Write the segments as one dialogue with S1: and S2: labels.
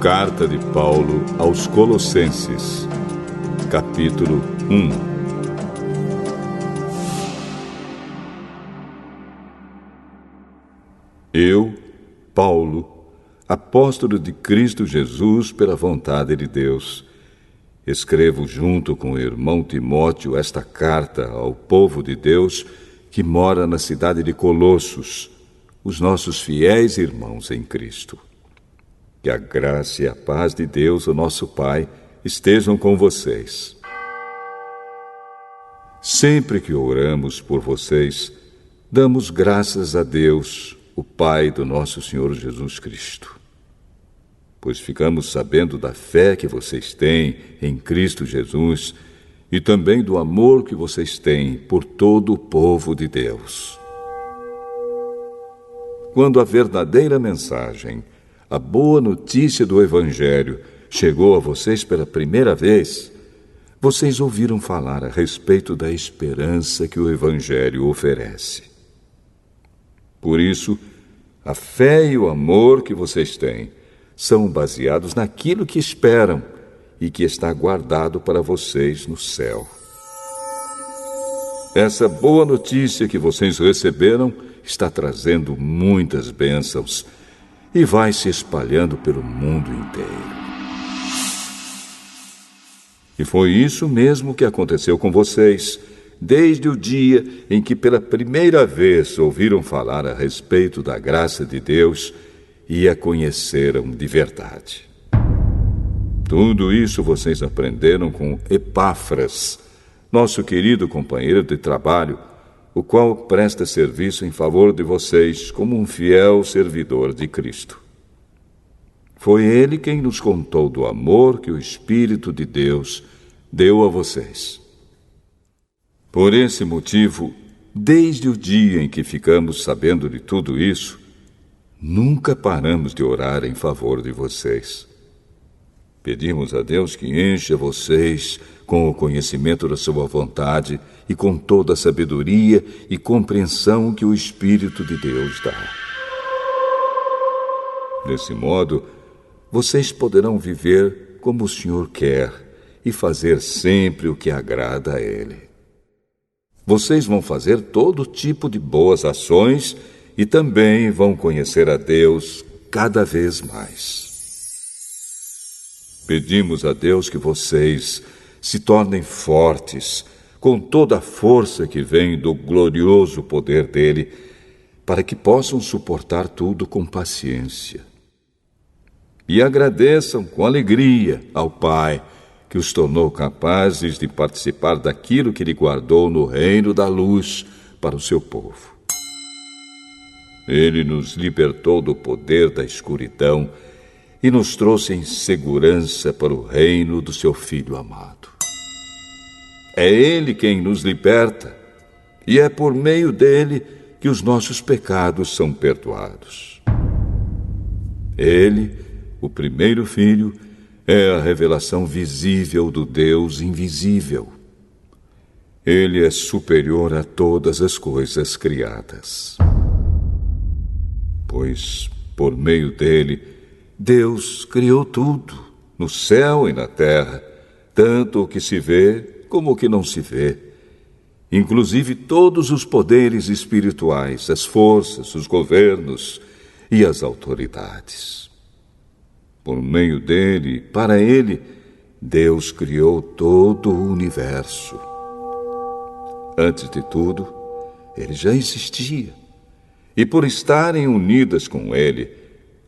S1: Carta de Paulo aos Colossenses, capítulo 1. Eu, Paulo, apóstolo de Cristo Jesus pela vontade de Deus, escrevo junto com o irmão Timóteo esta carta ao povo de Deus que mora na cidade de Colossos, os nossos fiéis irmãos em Cristo. Que a graça e a paz de Deus, o nosso Pai, estejam com vocês. Sempre que oramos por vocês, damos graças a Deus, o Pai do nosso Senhor Jesus Cristo. Pois ficamos sabendo da fé que vocês têm em Cristo Jesus e também do amor que vocês têm por todo o povo de Deus. Quando a verdadeira mensagem, a boa notícia do Evangelho, chegou a vocês pela primeira vez, vocês ouviram falar a respeito da esperança que o Evangelho oferece. Por isso, a fé e o amor que vocês têm são baseados naquilo que esperam e que está guardado para vocês no céu. Essa boa notícia que vocês receberam está trazendo muitas bênçãos e vai se espalhando pelo mundo inteiro. E foi isso mesmo que aconteceu com vocês, desde o dia em que pela primeira vez ouviram falar a respeito da graça de Deus e a conheceram de verdade. Tudo isso vocês aprenderam com Epáfras, nosso querido companheiro de trabalho, o qual presta serviço em favor de vocês como um fiel servidor de Cristo. Foi ele quem nos contou do amor que o Espírito de Deus deu a vocês. Por esse motivo, desde o dia em que ficamos sabendo de tudo isso, nunca paramos de orar em favor de vocês. Pedimos a Deus que encha vocês com o conhecimento da sua vontade e com toda a sabedoria e compreensão que o Espírito de Deus dá. Desse modo, vocês poderão viver como o Senhor quer e fazer sempre o que agrada a Ele. Vocês vão fazer todo tipo de boas ações e também vão conhecer a Deus cada vez mais. Pedimos a Deus que vocês se tornem fortes, com toda a força que vem do glorioso poder dele, para que possam suportar tudo com paciência. E agradeçam com alegria ao Pai, que os tornou capazes de participar daquilo que ele guardou no reino da luz para o seu povo. Ele nos libertou do poder da escuridão e nos trouxe em segurança para o reino do seu Filho amado. É Ele quem nos liberta, e é por meio dele que os nossos pecados são perdoados. Ele, o primeiro Filho, é a revelação visível do Deus invisível. Ele é superior a todas as coisas criadas. Pois, por meio dele, Deus criou tudo, no céu e na terra, tanto o que se vê como o que não se vê, inclusive todos os poderes espirituais, as forças, os governos e as autoridades. Por meio dele, para ele, Deus criou todo o universo. Antes de tudo, ele já existia, e por estarem unidas com ele,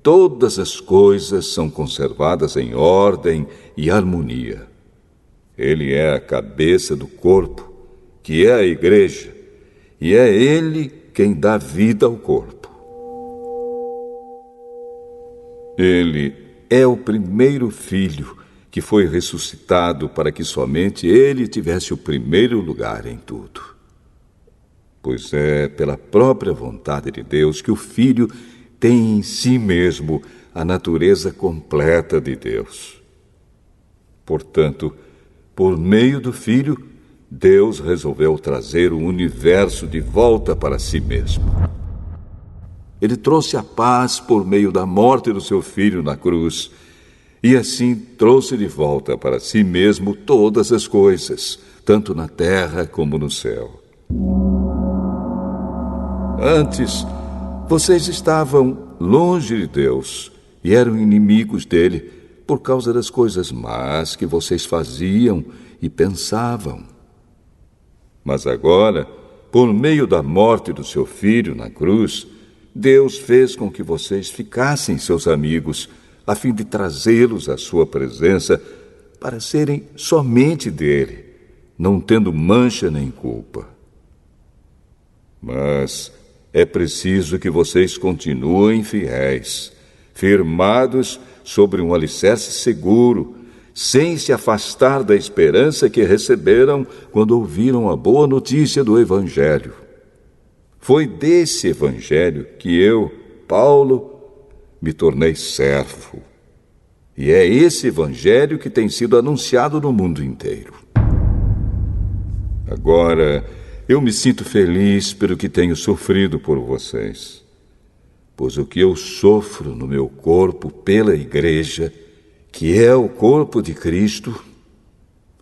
S1: todas as coisas são conservadas em ordem e harmonia. Ele é a cabeça do corpo, que é a igreja, e é ele quem dá vida ao corpo. Ele é o primeiro filho que foi ressuscitado para que somente ele tivesse o primeiro lugar em tudo. Pois é pela própria vontade de Deus que o Filho tem em si mesmo a natureza completa de Deus. Portanto, por meio do Filho, Deus resolveu trazer o universo de volta para si mesmo. Ele trouxe a paz por meio da morte do seu Filho na cruz e assim trouxe de volta para si mesmo todas as coisas, tanto na terra como no céu. Antes, vocês estavam longe de Deus e eram inimigos dele por causa das coisas más que vocês faziam e pensavam. Mas agora, por meio da morte do seu filho na cruz, Deus fez com que vocês ficassem seus amigos, a fim de trazê-los à sua presença para serem somente dele, não tendo mancha nem culpa. Mas é preciso que vocês continuem fiéis, firmados sobre um alicerce seguro, sem se afastar da esperança que receberam quando ouviram a boa notícia do Evangelho. Foi desse Evangelho que eu, Paulo, me tornei servo. E é esse Evangelho que tem sido anunciado no mundo inteiro. Agora, eu me sinto feliz pelo que tenho sofrido por vocês, pois o que eu sofro no meu corpo pela Igreja, que é o corpo de Cristo,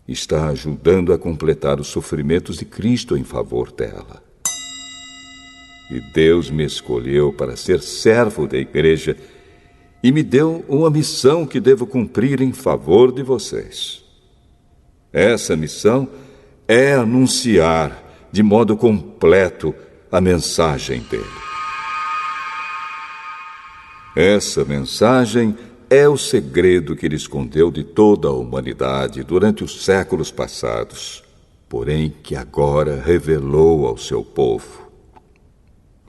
S1: está ajudando a completar os sofrimentos de Cristo em favor dela. E Deus me escolheu para ser servo da Igreja e me deu uma missão que devo cumprir em favor de vocês. Essa missão é anunciar de modo completo a mensagem dele. Essa mensagem é o segredo que ele escondeu de toda a humanidade durante os séculos passados, porém que agora revelou ao seu povo.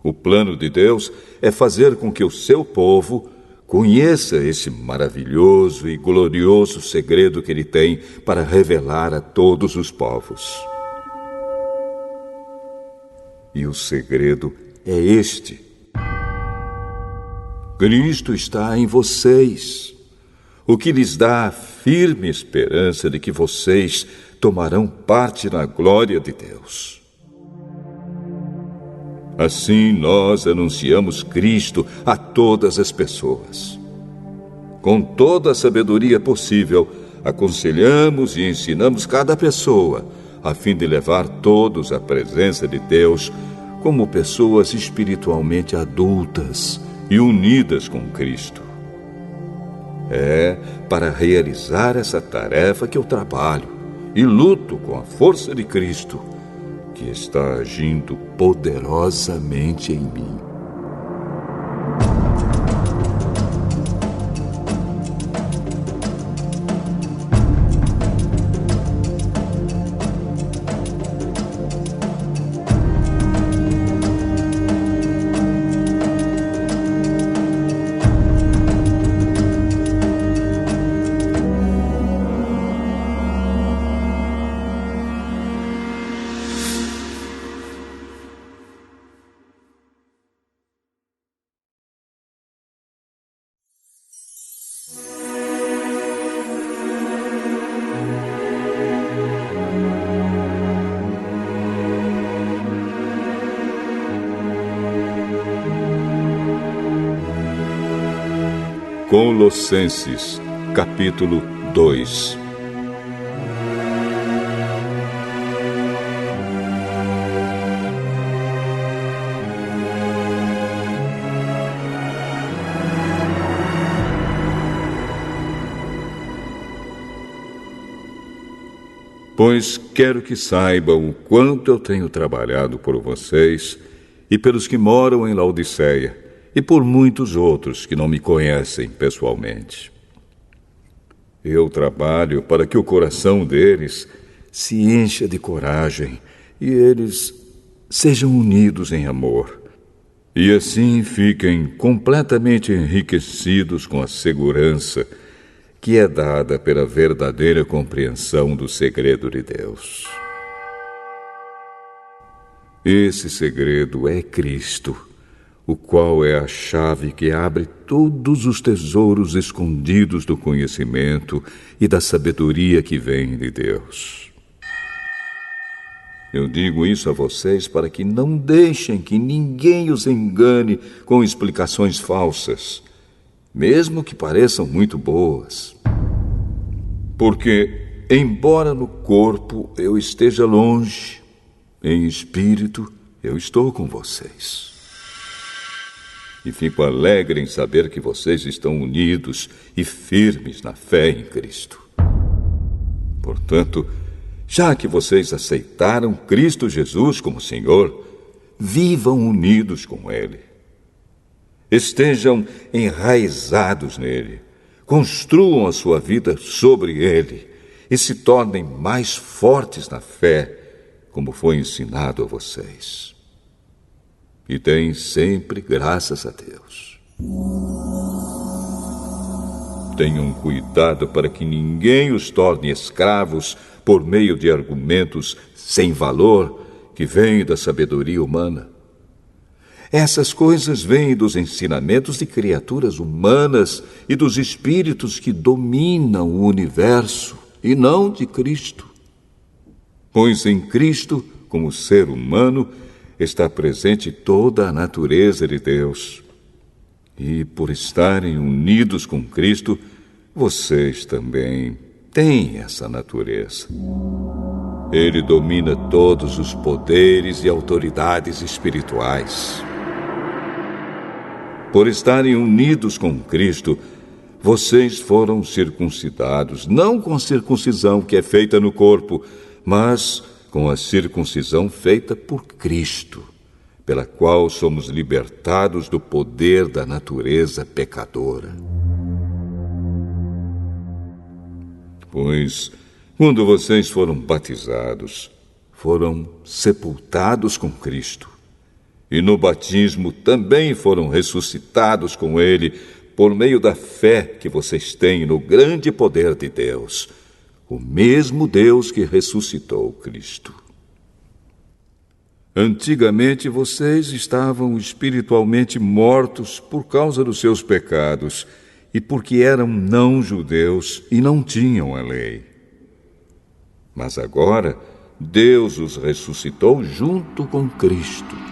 S1: O plano de Deus é fazer com que o seu povo conheça esse maravilhoso e glorioso segredo que ele tem para revelar a todos os povos. E o segredo é este: Cristo está em vocês, o que lhes dá a firme esperança de que vocês tomarão parte na glória de Deus. Assim nós anunciamos Cristo a todas as pessoas. Com toda a sabedoria possível, aconselhamos e ensinamos cada pessoa, a fim de levar todos à presença de Deus como pessoas espiritualmente adultas e unidas com Cristo. É para realizar essa tarefa que eu trabalho e luto com a força de Cristo, que está agindo poderosamente em mim. Colossenses, capítulo 2. Pois quero que saibam o quanto eu tenho trabalhado por vocês e pelos que moram em Laodiceia, e por muitos outros que não me conhecem pessoalmente. Eu trabalho para que o coração deles se encha de coragem e eles sejam unidos em amor, e assim fiquem completamente enriquecidos com a segurança que é dada pela verdadeira compreensão do segredo de Deus. Esse segredo é Cristo, o qual é a chave que abre todos os tesouros escondidos do conhecimento e da sabedoria que vem de Deus. Eu digo isso a vocês para que não deixem que ninguém os engane com explicações falsas, mesmo que pareçam muito boas. Porque, embora no corpo eu esteja longe, em espírito eu estou com vocês. E fico alegre em saber que vocês estão unidos e firmes na fé em Cristo. Portanto, já que vocês aceitaram Cristo Jesus como Senhor, vivam unidos com Ele. Estejam enraizados nele, construam a sua vida sobre ele e se tornem mais fortes na fé, como foi ensinado a vocês. E deem sempre graças a Deus. Tenham cuidado para que ninguém os torne escravos por meio de argumentos sem valor que vêm da sabedoria humana. Essas coisas vêm dos ensinamentos de criaturas humanas e dos espíritos que dominam o universo, e não de Cristo. Pois em Cristo, como ser humano, está presente toda a natureza de Deus. E por estarem unidos com Cristo, vocês também têm essa natureza. Ele domina todos os poderes e autoridades espirituais. Por estarem unidos com Cristo, vocês foram circuncidados, não com a circuncisão que é feita no corpo, mas com a circuncisão feita por Cristo, pela qual somos libertados do poder da natureza pecadora. Pois, quando vocês foram batizados, foram sepultados com Cristo. E no batismo também foram ressuscitados com Ele por meio da fé que vocês têm no grande poder de Deus, o mesmo Deus que ressuscitou Cristo. Antigamente vocês estavam espiritualmente mortos por causa dos seus pecados e porque eram não-judeus e não tinham a lei. Mas agora Deus os ressuscitou junto com Cristo.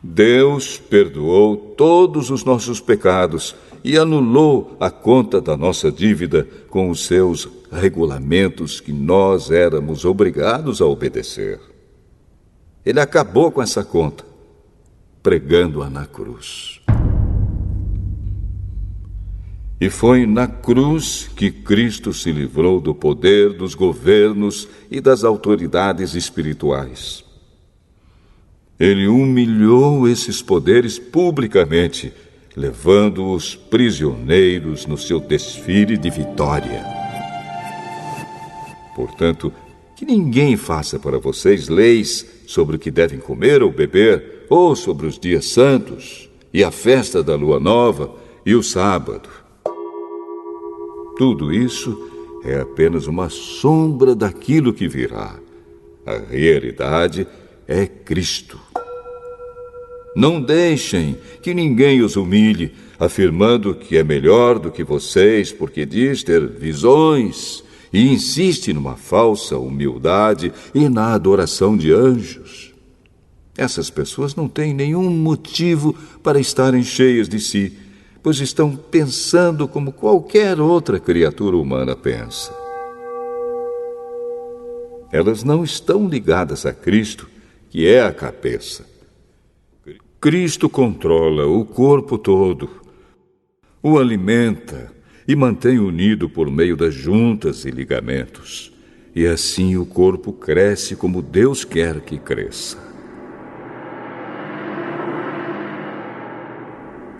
S1: Deus perdoou todos os nossos pecados e anulou a conta da nossa dívida com os seus regulamentos que nós éramos obrigados a obedecer. Ele acabou com essa conta, pregando-a na cruz. E foi na cruz que Cristo se livrou do poder dos governos e das autoridades espirituais. Ele humilhou esses poderes publicamente, levando-os prisioneiros no seu desfile de vitória. Portanto, que ninguém faça para vocês leis sobre o que devem comer ou beber, ou sobre os dias santos, e a festa da lua nova, e o sábado. Tudo isso é apenas uma sombra daquilo que virá. A realidade é Cristo. Não deixem que ninguém os humilhe, afirmando que é melhor do que vocês porque diz ter visões e insiste numa falsa humildade e na adoração de anjos. Essas pessoas não têm nenhum motivo para estarem cheias de si, pois estão pensando como qualquer outra criatura humana pensa. Elas não estão ligadas a Cristo, que é a cabeça. Cristo controla o corpo todo, o alimenta e mantém unido por meio das juntas e ligamentos. E assim o corpo cresce como Deus quer que cresça.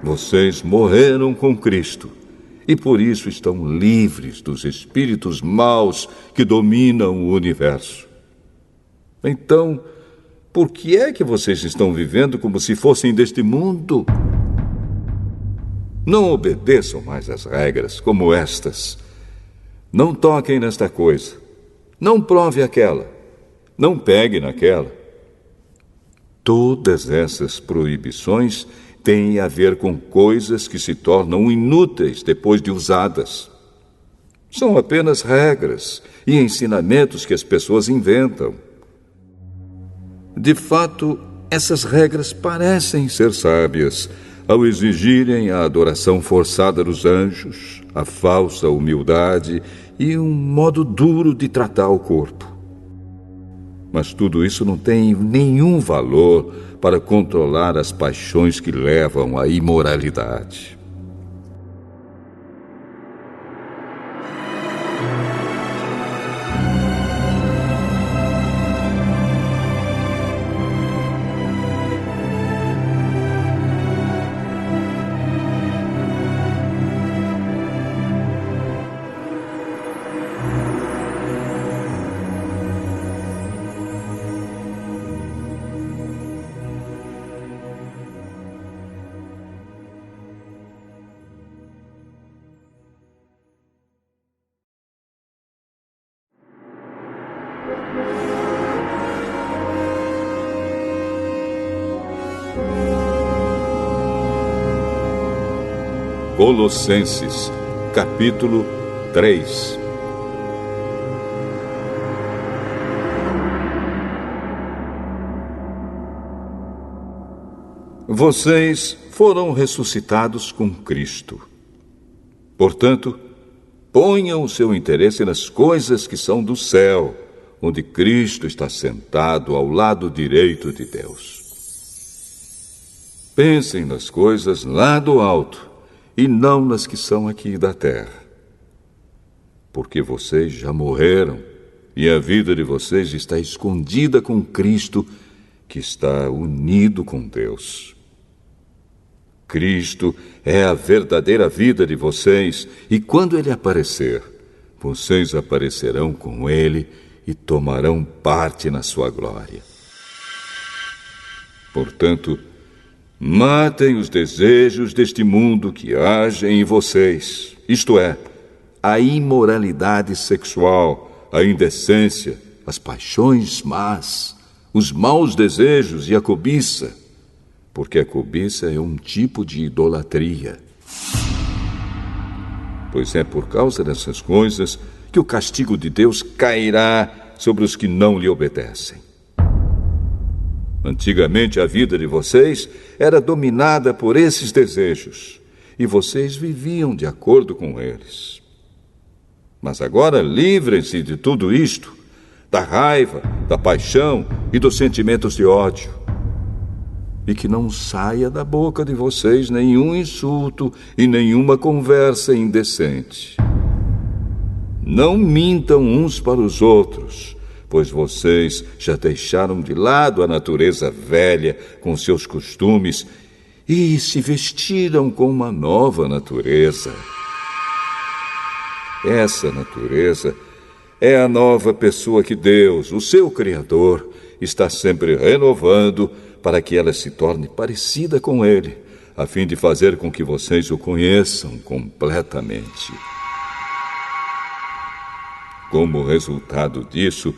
S1: Vocês morreram com Cristo e por isso estão livres dos espíritos maus que dominam o universo. Então, por que é que vocês estão vivendo como se fossem deste mundo? Não obedeçam mais às regras como estas. Não toquem nesta coisa. Não prove aquela. Não pegue naquela. Todas essas proibições têm a ver com coisas que se tornam inúteis depois de usadas. São apenas regras e ensinamentos que as pessoas inventam. De fato, essas regras parecem ser sábias, ao exigirem a adoração forçada dos anjos, a falsa humildade e um modo duro de tratar o corpo. Mas tudo isso não tem nenhum valor para controlar as paixões que levam à imoralidade. Colossenses, capítulo 3. Vocês foram ressuscitados com Cristo. Portanto, ponham o seu interesse nas coisas que são do céu, onde Cristo está sentado ao lado direito de Deus. Pensem nas coisas lá do alto, e não nas que são aqui da terra. Porque vocês já morreram, e a vida de vocês está escondida com Cristo, que está unido com Deus. Cristo é a verdadeira vida de vocês, e quando Ele aparecer, vocês aparecerão com Ele e tomarão parte na sua glória. Portanto, matem os desejos deste mundo que agem em vocês, isto é, a imoralidade sexual, a indecência, as paixões más, os maus desejos e a cobiça, porque a cobiça é um tipo de idolatria. Pois é por causa dessas coisas que o castigo de Deus cairá sobre os que não lhe obedecem. Antigamente a vida de vocês era dominada por esses desejos, e vocês viviam de acordo com eles. Mas agora livrem-se de tudo isto, da raiva, da paixão e dos sentimentos de ódio. E que não saia da boca de vocês nenhum insulto e nenhuma conversa indecente. Não mintam uns para os outros, pois vocês já deixaram de lado a natureza velha com seus costumes e se vestiram com uma nova natureza. Essa natureza é a nova pessoa que Deus, o seu Criador, está sempre renovando para que ela se torne parecida com Ele, a fim de fazer com que vocês o conheçam completamente. Como resultado disso,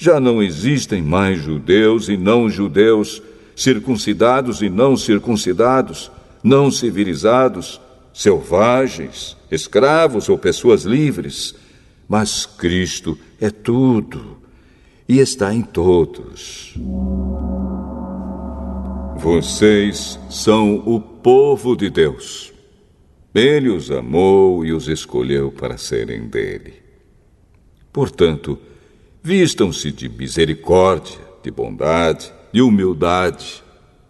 S1: já não existem mais judeus e não judeus, circuncidados e não circuncidados, não civilizados, selvagens, escravos ou pessoas livres. Mas Cristo é tudo e está em todos. Vocês são o povo de Deus. Ele os amou e os escolheu para serem dele. Portanto, vistam-se de misericórdia, de bondade, de humildade,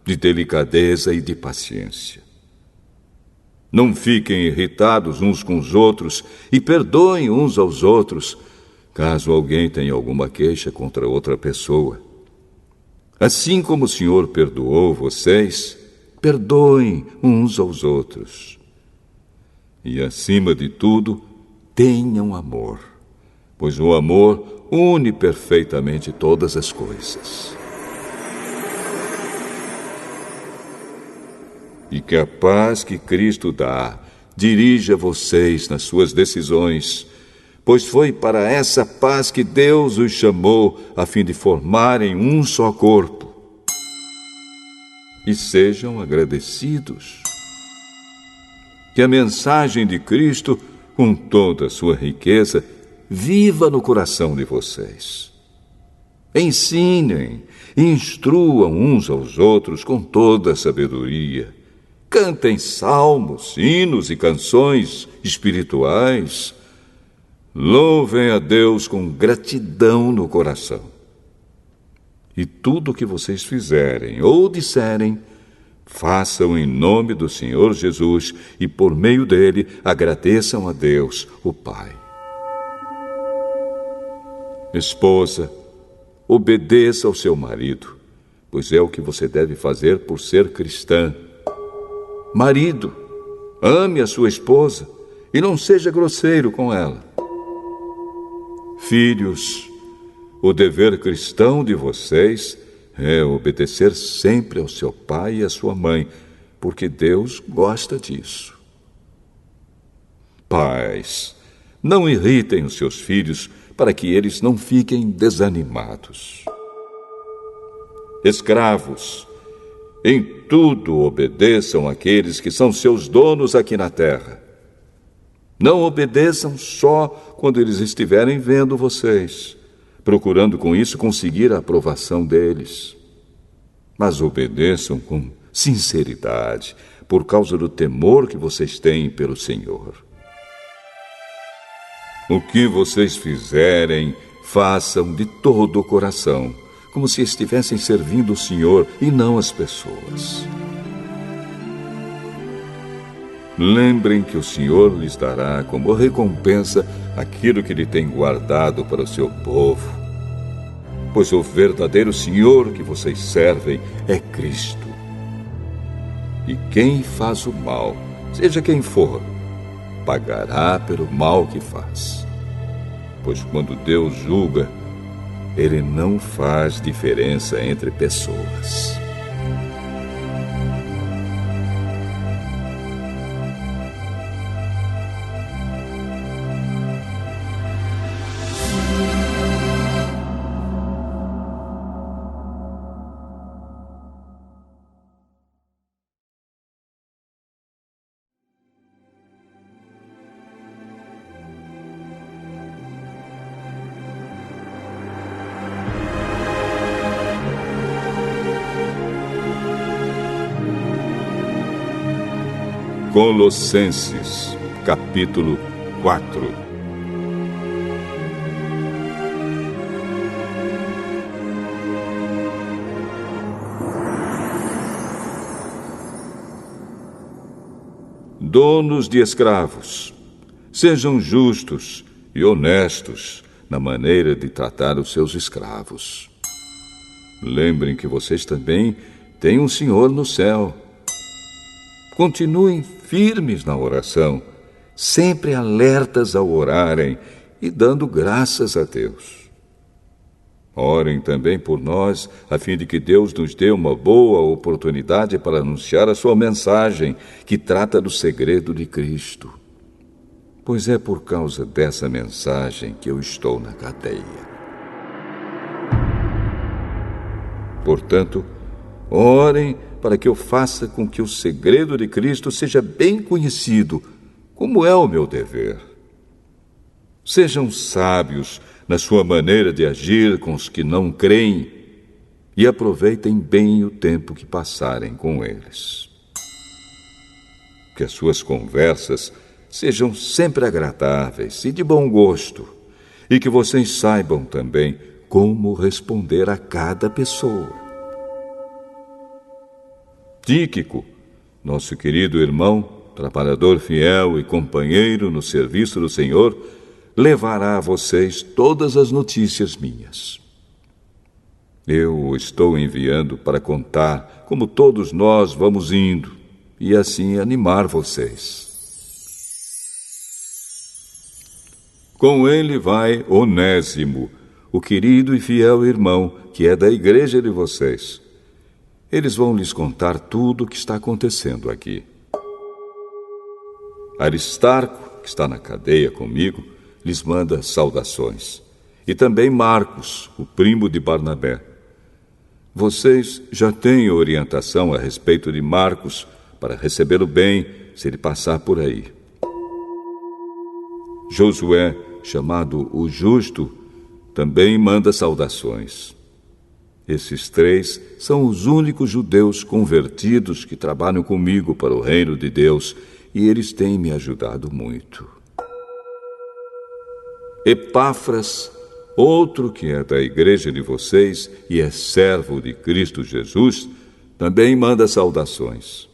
S1: de delicadeza e de paciência. Não fiquem irritados uns com os outros e perdoem uns aos outros, caso alguém tenha alguma queixa contra outra pessoa. Assim como o Senhor perdoou vocês, perdoem uns aos outros. E, acima de tudo, tenham amor, pois o amor une perfeitamente todas as coisas. E que a paz que Cristo dá dirija vocês nas suas decisões, pois foi para essa paz que Deus os chamou a fim de formarem um só corpo. E sejam agradecidos. Que a mensagem de Cristo, com toda a sua riqueza, viva no coração de vocês. Ensinem e instruam uns aos outros com toda a sabedoria, Cantem salmos, hinos e canções espirituais. Louvem a Deus com gratidão no coração. E tudo o que vocês fizerem ou disserem, façam em nome do Senhor Jesus e, por meio dele, agradeçam a Deus, o Pai. Esposa, obedeça ao seu marido, pois é o que você deve fazer por ser cristã. Marido, ame a sua esposa e não seja grosseiro com ela. Filhos, o dever cristão de vocês é obedecer sempre ao seu pai e à sua mãe, porque Deus gosta disso. Pais, não irritem os seus filhos para que eles não fiquem desanimados. Escravos, em tudo obedeçam àqueles que são seus donos aqui na terra. Não obedeçam só quando eles estiverem vendo vocês, procurando com isso conseguir a aprovação deles. Mas obedeçam com sinceridade, por causa do temor que vocês têm pelo Senhor. O que vocês fizerem, façam de todo o coração, como se estivessem servindo o Senhor e não as pessoas. Lembrem que o Senhor lhes dará como recompensa aquilo que Ele tem guardado para o seu povo, pois o verdadeiro Senhor que vocês servem é Cristo. E quem faz o mal, seja quem for, pagará pelo mal que faz. Pois quando Deus julga, Ele não faz diferença entre pessoas. Colossenses, capítulo 4. Donos de escravos, sejam justos e honestos na maneira de tratar os seus escravos. Lembrem que vocês também têm um Senhor no céu. Continuem firmes na oração, sempre alertas ao orarem e dando graças a Deus. Orem também por nós, a fim de que Deus nos dê uma boa oportunidade para anunciar a sua mensagem, que trata do segredo de Cristo. Pois é por causa dessa mensagem que eu estou na cadeia. Portanto, orem para que eu faça com que o segredo de Cristo seja bem conhecido, como é o meu dever. Sejam sábios na sua maneira de agir com os que não creem e aproveitem bem o tempo que passarem com eles. Que as suas conversas sejam sempre agradáveis e de bom gosto, e que vocês saibam também como responder a cada pessoa. Tíquico, nosso querido irmão, trabalhador fiel e companheiro no serviço do Senhor, levará a vocês todas as notícias minhas. Eu o estou enviando para contar como todos nós vamos indo e assim animar vocês. Com ele vai Onésimo, o querido e fiel irmão que é da igreja de vocês. Eles vão lhes contar tudo o que está acontecendo aqui. Aristarco, que está na cadeia comigo, lhes manda saudações. E também Marcos, o primo de Barnabé. Vocês já têm orientação a respeito de Marcos para recebê-lo bem se ele passar por aí. Josué, chamado o Justo, também manda saudações. Esses 3 são os únicos judeus convertidos que trabalham comigo para o reino de Deus e eles têm me ajudado muito. Epáfras, outro que é da igreja de vocês e é servo de Cristo Jesus, também manda saudações.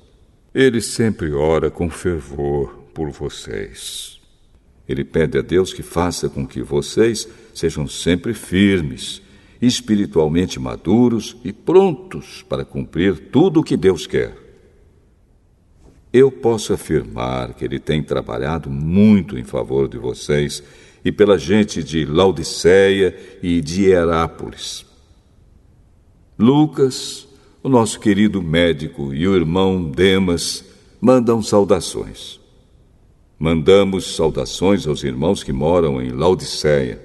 S1: Ele sempre ora com fervor por vocês. Ele pede a Deus que faça com que vocês sejam sempre firmes, espiritualmente maduros e prontos para cumprir tudo o que Deus quer. Eu posso afirmar que ele tem trabalhado muito em favor de vocês e pela gente de Laodiceia e de Hierápolis. Lucas, o nosso querido médico, e o irmão Demas mandam saudações. Mandamos saudações aos irmãos que moram em Laodiceia.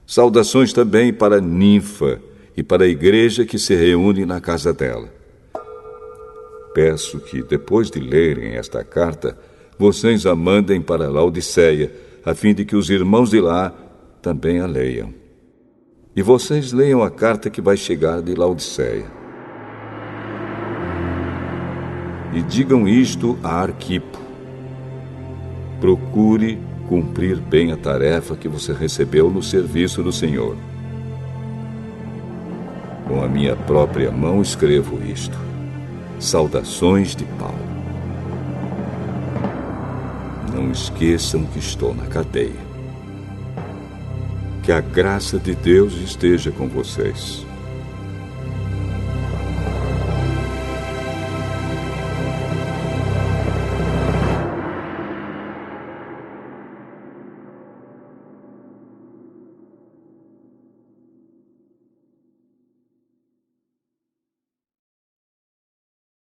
S1: Saudações também para Ninfa e para a igreja que se reúne na casa dela. Peço que, depois de lerem esta carta, vocês a mandem para Laodiceia, a fim de que os irmãos de lá também a leiam. E vocês leiam a carta que vai chegar de Laodiceia. E digam isto a Arquipo. Procure cumprir bem a tarefa que você recebeu no serviço do Senhor. Com a minha própria mão escrevo isto. Saudações de Paulo. Não esqueçam que estou na cadeia. Que a graça de Deus esteja com vocês.